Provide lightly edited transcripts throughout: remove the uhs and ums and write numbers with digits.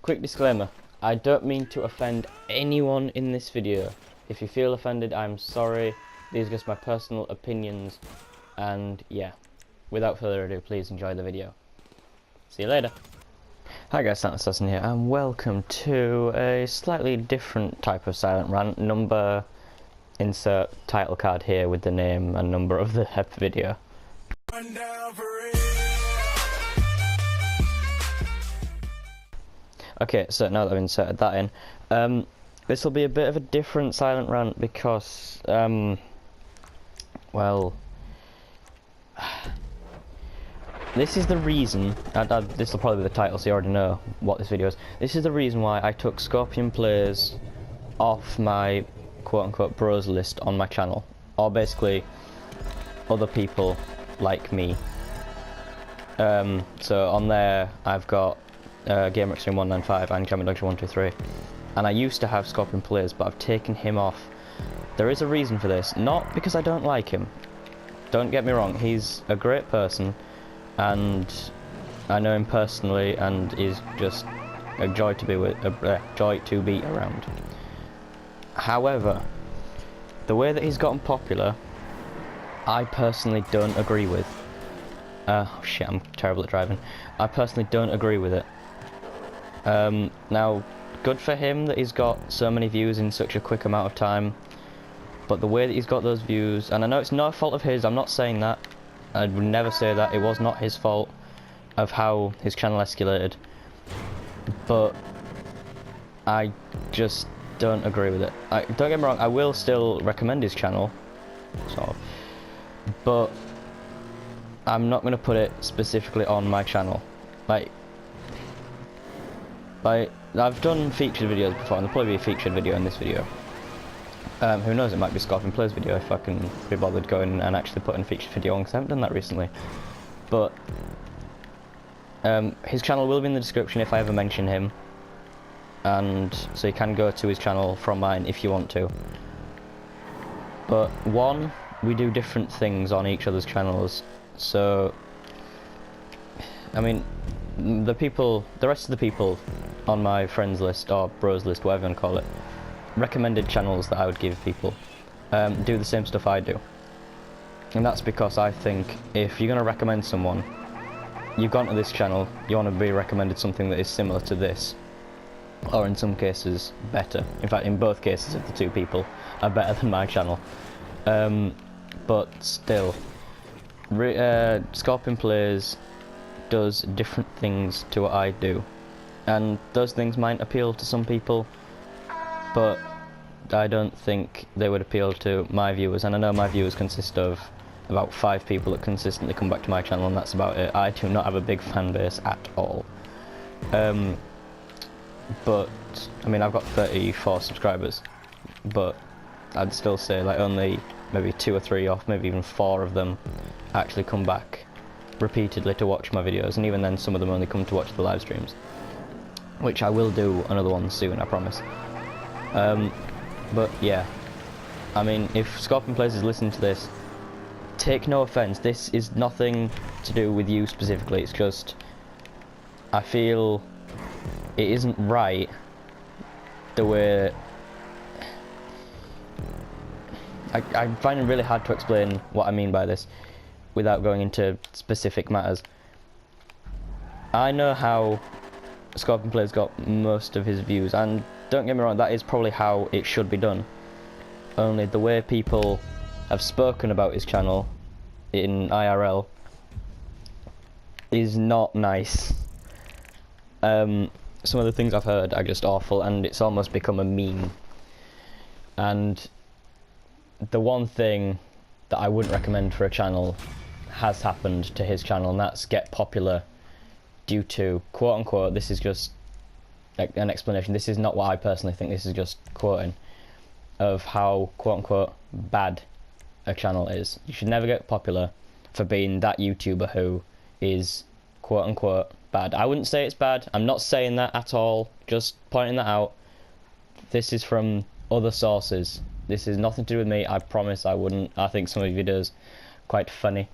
quick disclaimer, I don't mean to offend anyone in this video. If you feel offended, I'm sorry. These are just my personal opinions, and yeah, without further ado, please enjoy the video. See you later. Hi guys, Rants here, and welcome to a slightly different type of silent rant. Number, insert title card here with the name and number of the video. Okay, so now that I've inserted that in, this will be a bit of a different silent rant because, well, this is the reason, this will probably be the title so you already know what this video is. This is the reason why I took Scorpion Plays off my quote-unquote bros list on my channel, or basically other people like me. So on there I've got Gamer Extreme 195 and Champion Dodger 123, and I used to have Scorpion Plays, but I've taken him off. There is a reason for this, not because I don't like him. Don't get me wrong, he's a great person, and I know him personally, and he's just a joy to be with, joy to be around. However, the way that he's gotten popular, I personally don't agree with. Oh shit, I'm terrible at driving. I personally don't agree with it. Now, good for him that he's got so many views in such a quick amount of time, but the way that he's got those views, and I know it's no fault of his, I'm not saying that, I would never say that, it was not his fault of how his channel escalated, but I just don't agree with it. Don't get me wrong, I will still recommend his channel, so, but I'm not going to put it specifically on my channel. Like, I've done featured videos before, and there'll probably be a featured video in this video. Who knows, it might be Scorpion Plays video if I can be bothered going and actually putting a featured video on, because I haven't done that recently. But his channel will be in the description if I ever mention him, and so you can go to his channel from mine if you want to. But one, we do different things on each other's channels, so I mean, the rest of the people on my friends list, or bros list, whatever you want to call it, recommended channels that I would give people, do the same stuff I do. And that's because I think if you're going to recommend someone, you've gone to this channel, you want to be recommended something that is similar to this, or in some cases better. In fact, in both cases of the two people are better than my channel. But still, Scorpion Plays does different things to what I do, and those things might appeal to some people, but I don't think they would appeal to my viewers, and I know my viewers consist of about 5 people that consistently come back to my channel, and that's about it. I do not have a big fan base at all. But I mean, I've got 34 subscribers, but I'd still say like only maybe 2 or 3 off, maybe even 4 of them actually come back repeatedly to watch my videos, and even then some of them only come to watch the live streams, which I will do another one soon, I promise. But yeah, I mean, if Scorpion Plays is listening to this, take no offense, this is nothing to do with you specifically, it's just I feel it isn't right the way I find it really hard to explain what I mean by this without going into specific matters. I know how Scorpion Plays got most of his views, and don't get me wrong, that is probably how it should be done. Only the way people have spoken about his channel in IRL is not nice. Some of the things I've heard are just awful, and it's almost become a meme. And the one thing that I wouldn't recommend for a channel has happened to his channel, and that's get popular due to, quote unquote, this is just an explanation, this is not what I personally think, this is just quoting, of how, quote unquote, bad a channel is. You should never get popular for being that YouTuber who is, quote unquote, bad. I wouldn't say it's bad, I'm not saying that at all, just pointing that out. This is from other sources. This is nothing to do with me, I promise I wouldn't. I think some of your videos quite funny.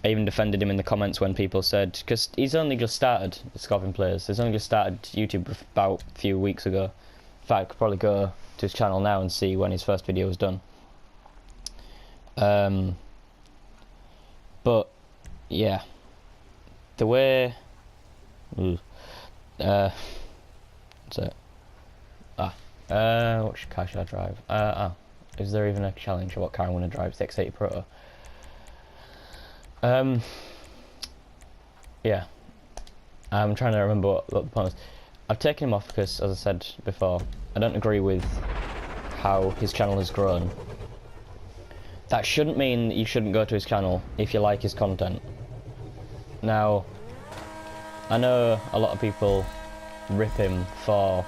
I even defended him in the comments when people said, because he's only just started Scorpion Plays. He's only just started YouTube about a few weeks ago. In fact, I could probably go to his channel now and see when his first video was done. But yeah, the way. What's it? Which car should I drive? Is there even a challenge of what car I want to drive? It's the X80 Proto. Yeah, I'm trying to remember what the point was. I've taken him off because, as I said before, I don't agree with how his channel has grown. That shouldn't mean you shouldn't go to his channel if you like his content. Now, I know a lot of people rip him for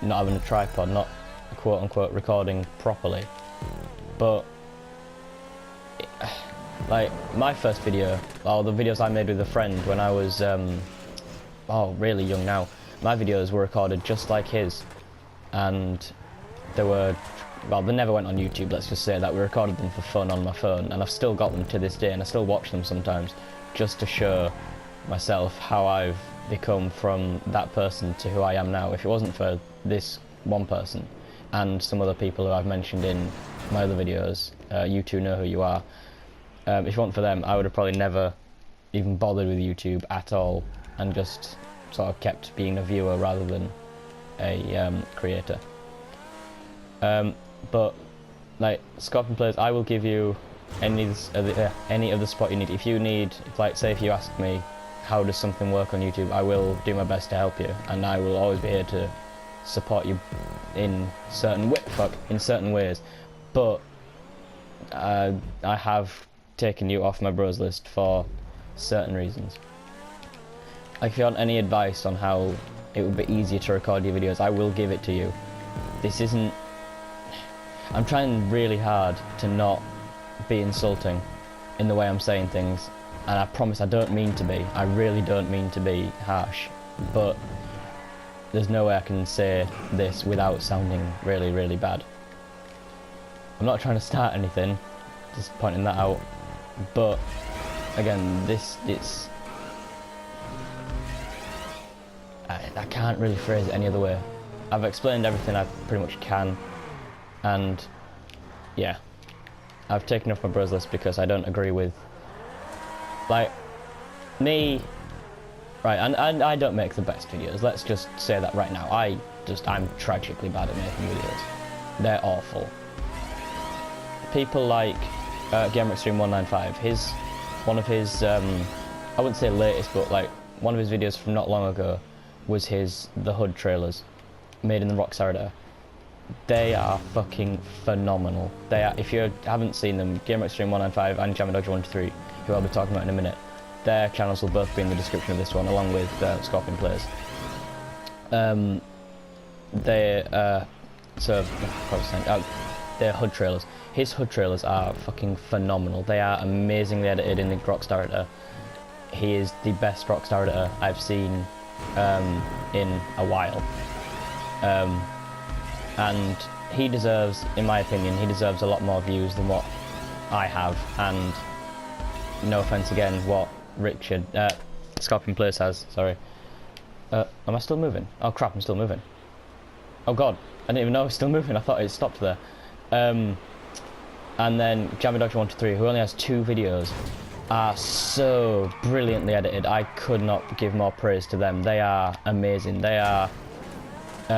not having a tripod, not quote-unquote recording properly, but like my first video, or the videos I made with a friend when I was really young now, my videos were recorded just like his, and they never went on YouTube, let's just say that. We recorded them for fun on my phone, and I've still got them to this day, and I still watch them sometimes just to show myself how I've become from that person to who I am now. If it wasn't for this one person and some other people who I've mentioned in my other videos, you two know who you are. If it wasn't for them, I would have probably never even bothered with YouTube at all, and just sort of kept being a viewer rather than a creator. But like Scorpion Plays, I will give you any of the support you need. If you need, like, say if you ask me how does something work on YouTube, I will do my best to help you, and I will always be here to support you in certain ways. But I have taken you off my bros list for certain reasons. Like, if you want any advice on how it would be easier to record your videos, I will give it to you. This isn't... I'm trying really hard to not be insulting in the way I'm saying things, and I promise I don't mean to be. I really don't mean to be harsh, but there's no way I can say this without sounding really, really bad. I'm not trying to start anything, just pointing that out, but again, I can't really phrase it any other way. I've explained everything I pretty much can, and yeah, I've taken off my bros list because I don't agree with, like, me, right, and I don't make the best videos, let's just say that right now. I'm tragically bad at making videos. They're awful. People like Gamer Extreme 195, one of his, I wouldn't say latest, but like one of his videos from not long ago was the hood trailers made in the Rockstar editor. They are fucking phenomenal. They are, if you haven't seen them, Gamer Extreme 195 and Jammy Dodger 123, who I'll be talking about in a minute, their channels will both be in the description of this one, along with Scorpion Plays. They're hood trailers. His hood trailers are fucking phenomenal. They are amazingly edited in the Rockstar editor. He is the best Rockstar editor I've seen in a while. And he deserves, in my opinion, he deserves a lot more views than what I have, and no offense again, what Scorpion Plays has, sorry. Am I still moving? Oh crap, I'm still moving. Oh god, I didn't even know I was still moving, I thought it stopped there. And then Jammy Dodger 123, who only has 2 videos, are so brilliantly edited. I could not give more praise to them. They are amazing. They are...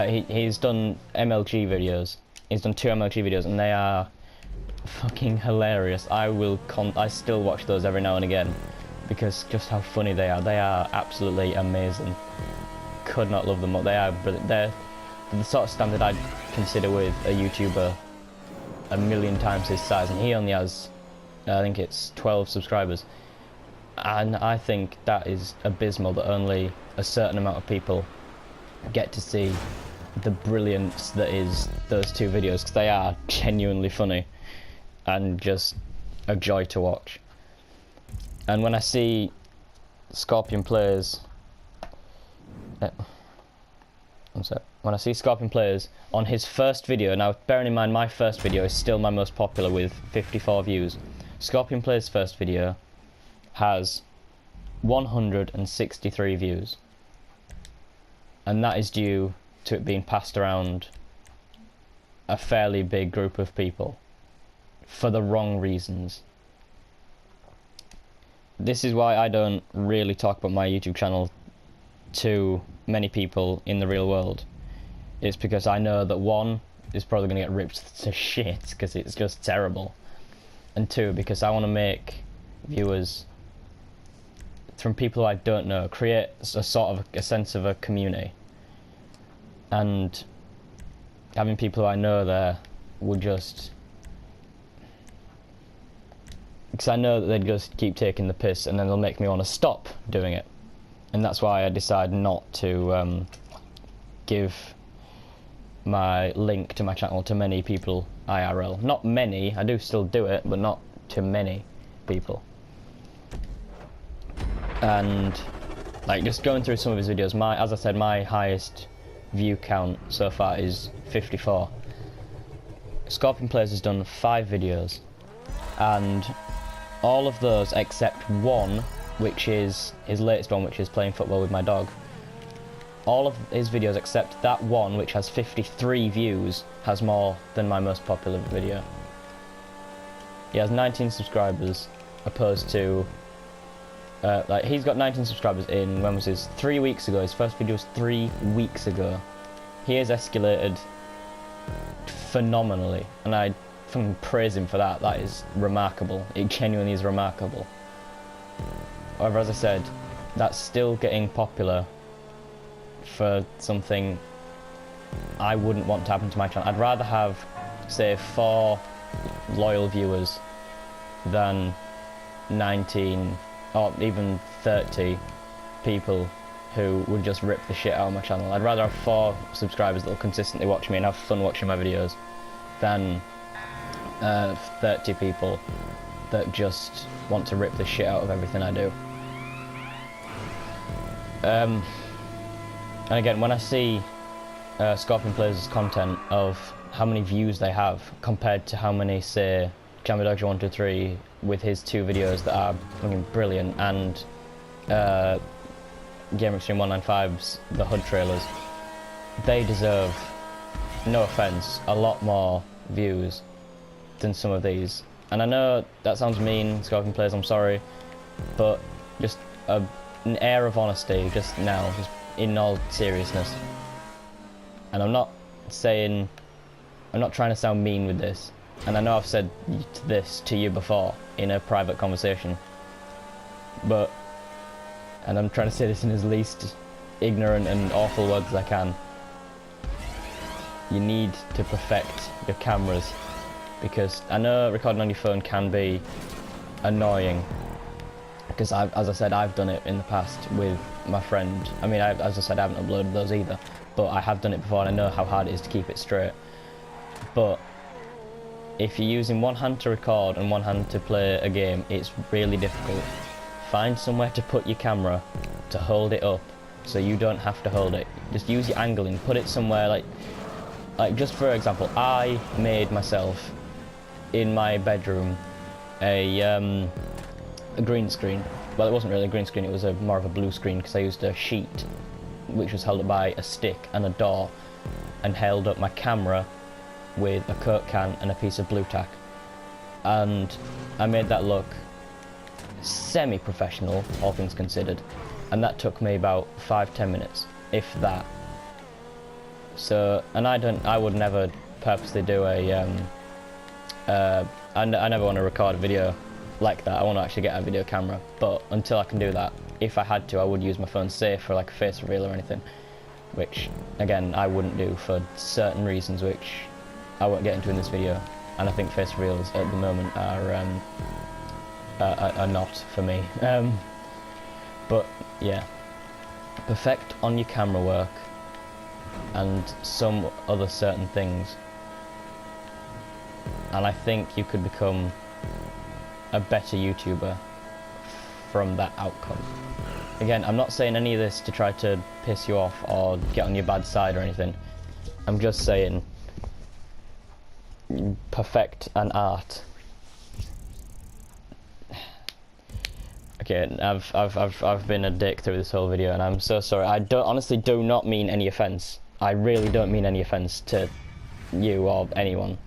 he's done MLG videos. He's done 2 MLG videos, and they are fucking hilarious. I still watch those every now and again because just how funny they are. They are absolutely amazing. Could not love them more. They are brilliant. They're the sort of standard I'd consider with a YouTuber a million times his size, and he only has, I think it's 12 subscribers, and I think that is abysmal that only a certain amount of people get to see the brilliance that is those 2 videos, because they are genuinely funny and just a joy to watch. And when I see Scorpion Plays, when I see Scorpion Plays on his first video, now bearing in mind my first video is still my most popular with 54 views, Scorpion Plays' first video has 163 views, and that is due to it being passed around a fairly big group of people for the wrong reasons. This is why I don't really talk about my YouTube channel to many people in the real world. It's because I know that one, is probably going to get ripped to shit because it's just terrible, and two, because I want to make viewers from people I don't know, create a sort of a sense of a community, and having people I know there would just, because I know that they'd just keep taking the piss and then they'll make me want to stop doing it, and that's why I decide not to give my link to my channel to many people IRL. Not many, I do still do it, but not to many people. And like, just going through some of his videos, as I said, my highest view count so far is 54. Scorpion Plays has done 5 videos, and all of those except one, which is his latest one, which is playing football with my dog, all of his videos except that one, which has 53 views, has more than my most popular video. He has 19 subscribers, opposed to like, he's got 19 subscribers in, when was his, 3 weeks ago. His first video was 3 weeks ago. He has escalated phenomenally, and I fucking praise him for that. That is remarkable. It genuinely is remarkable. However, as I said, that's still getting popular for something I wouldn't want to happen to my channel. I'd rather have, say, 4 loyal viewers than 19 or even 30 people who would just rip the shit out of my channel. I'd rather have 4 subscribers that will consistently watch me and have fun watching my videos than 30 people that just want to rip the shit out of everything I do. And again, when I see Scorpion Plays' content of how many views they have compared to how many, say, Jammerdojo123 with his 2 videos that are fucking brilliant, and Game Extreme 195's The Hood trailers, they deserve, no offense, a lot more views than some of these. And I know that sounds mean, Scorpion Plays, I'm sorry, but just an air of honesty just now, just in all seriousness. And I'm not trying to sound mean with this, and I know I've said this to you before in a private conversation, but, and I'm trying to say this in as least ignorant and awful words as I can, you need to perfect your cameras, because I know recording on your phone can be annoying, because as I said, I've done it in the past with my friend. I mean, as I said, I haven't uploaded those either, but I have done it before and I know how hard it is to keep it straight. But if you're using one hand to record and one hand to play a game, it's really difficult. Find somewhere to put your camera to hold it up so you don't have to hold it. Just use your angling, put it somewhere like just for example, I made myself in my bedroom a green screen. Well, it wasn't really a green screen, it was more of a blue screen, because I used a sheet which was held up by a stick and a door, and held up my camera with a Coke can and a piece of blue tack, and I made that look semi-professional, all things considered, and that took me about 5-10 minutes, if that. So, and I would never purposely do I never want to record a video like that. I want to actually get a video camera, but until I can do that, if I had to, I would use my phone, say for like a face reveal or anything, which again I wouldn't do for certain reasons which I won't get into in this video, and I think face reveals at the moment are not for me. But yeah, perfect on your camera work and some other certain things, and I think you could become a better YouTuber from that outcome. Again, I'm not saying any of this to try to piss you off or get on your bad side or anything. I'm just saying, perfect an art. Okay, I've been a dick through this whole video, and I'm so sorry. I honestly do not mean any offense. I really don't mean any offense to you or anyone.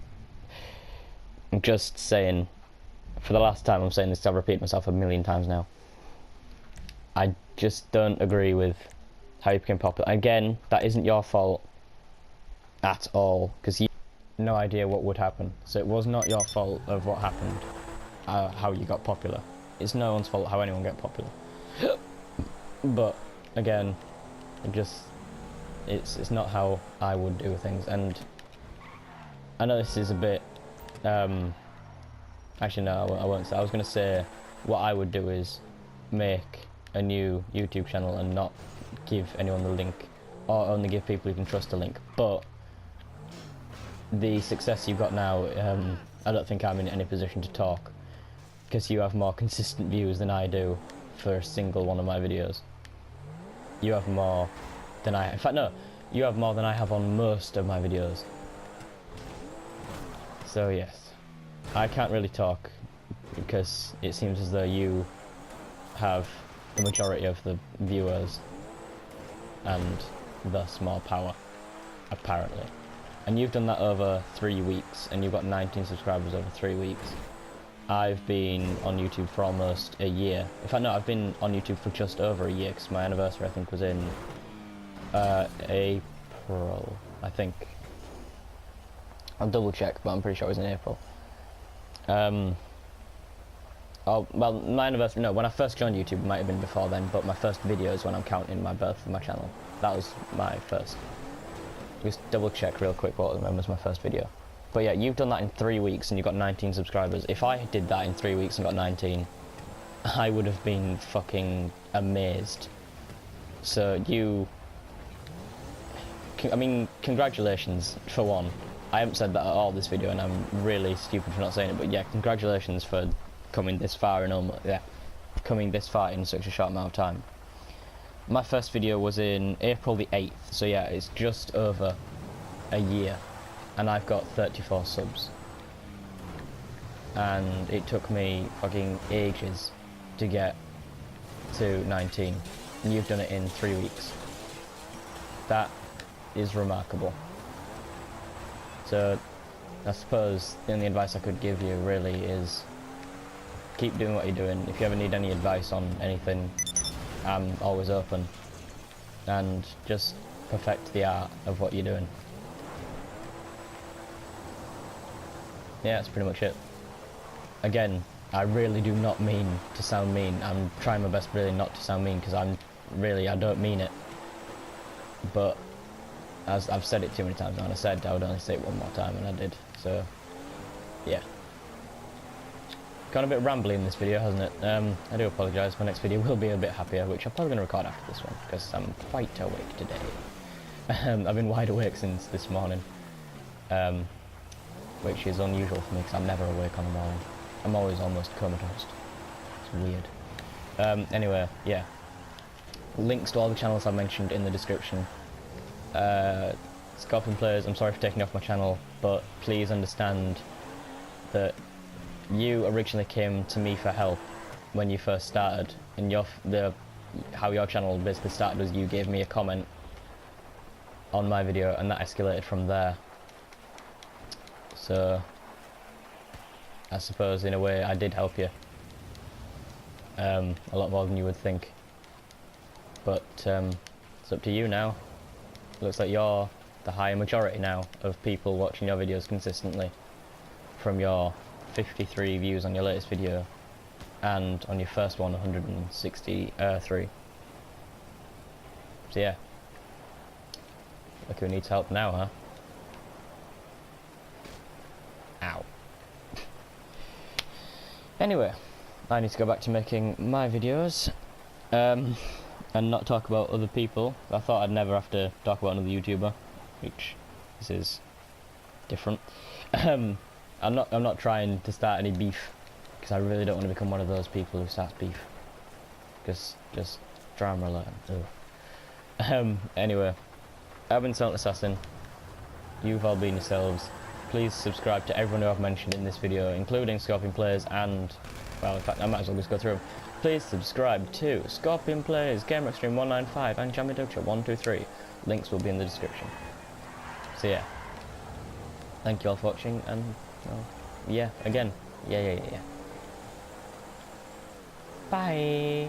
I'm just saying, for the last time I'm saying this, I've repeated myself a million times now. I just don't agree with how you became popular. Again, that isn't your fault at all, because you had no idea what would happen. So it was not your fault of what happened, how you got popular. It's no one's fault how anyone get popular. But again, it's not how I would do things. And I know this is a bit actually no, I won't say. I was going to say what I would do is make a new YouTube channel and not give anyone the link, or only give people who can trust the link. But the success you've got now, I don't think I'm in any position to talk, because you have more consistent views than I do for a single one of my videos. You have more than I have. In fact, no, you have more than I have on most of my videos. So yes, I can't really talk because it seems as though you have the majority of the viewers and thus more power, apparently. And you've done that over 3 weeks, and you've got 19 subscribers over 3 weeks. I've been on YouTube for almost a year. In fact, no, I've been on YouTube for just over a year, because my anniversary, I think, was in April, I think. I'll double check, but I'm pretty sure it was in April. Oh, well, my anniversary, no, when I first joined YouTube, it might have been before then, but my first video is when I'm counting my birth of my channel. That was my first. Just double check real quick what was my first video. But yeah, you've done that in 3 weeks and you got 19 subscribers. If I did that in 3 weeks and got 19, I would have been fucking amazed. So I mean, congratulations for one. I haven't said that at all this video, and I'm really stupid for not saying it, but yeah, congratulations for coming this far coming this far in such a short amount of time. My first video was in April the 8th, so yeah, it's just over a year. And I've got 34 subs. And it took me fucking ages to get to 19. And you've done it in 3 weeks. That is remarkable. So, I suppose the only advice I could give you really is keep doing what you're doing. If you ever need any advice on anything, I'm always open. And just perfect the art of what you're doing. Yeah, that's pretty much it. Again, I really do not mean to sound mean. I'm trying my best really not to sound mean, because I don't mean it. But as I've said it too many times now, and I said I would only say it one more time, and I did. So yeah, gone a bit rambly in this video, hasn't it? I do apologise. My next video will be a bit happier, which I'm probably going to record after this one, because I'm quite awake today. I've been wide awake since this morning. Which is unusual for me, because I'm never awake on the morning. I'm always almost comatose. It's weird. Anyway, yeah. Links to all the channels I mentioned in the description. Scorpion Players, I'm sorry for taking off my channel, but please understand that you originally came to me for help when you first started, and how your channel basically started was you gave me a comment on my video, and that escalated from there. So, I suppose in a way I did help you. A lot more than you would think. But it's up to you now. Looks like you're the higher majority now of people watching your videos consistently. From your 53 views on your latest video, and on your first one 163. So yeah. Look who needs help now, huh? Ow. Anyway, I need to go back to making my videos, and not talk about other people. I thought I'd never have to talk about another YouTuber, which this is different. I'm not trying to start any beef, because I really don't want to become one of those people who starts beef. Because just drama alert. Anyway, I've been Silent Assassin. You've all been yourselves. Please subscribe to everyone who I've mentioned in this video, including Scorpion Players and, well, in fact, I might as well just go through them. Please subscribe to Scorpion Plays, Gamer Extreme 195 and Jamidocha 123. Links will be in the description. So yeah. Thank you all for watching and yeah, again. Yeah. Bye.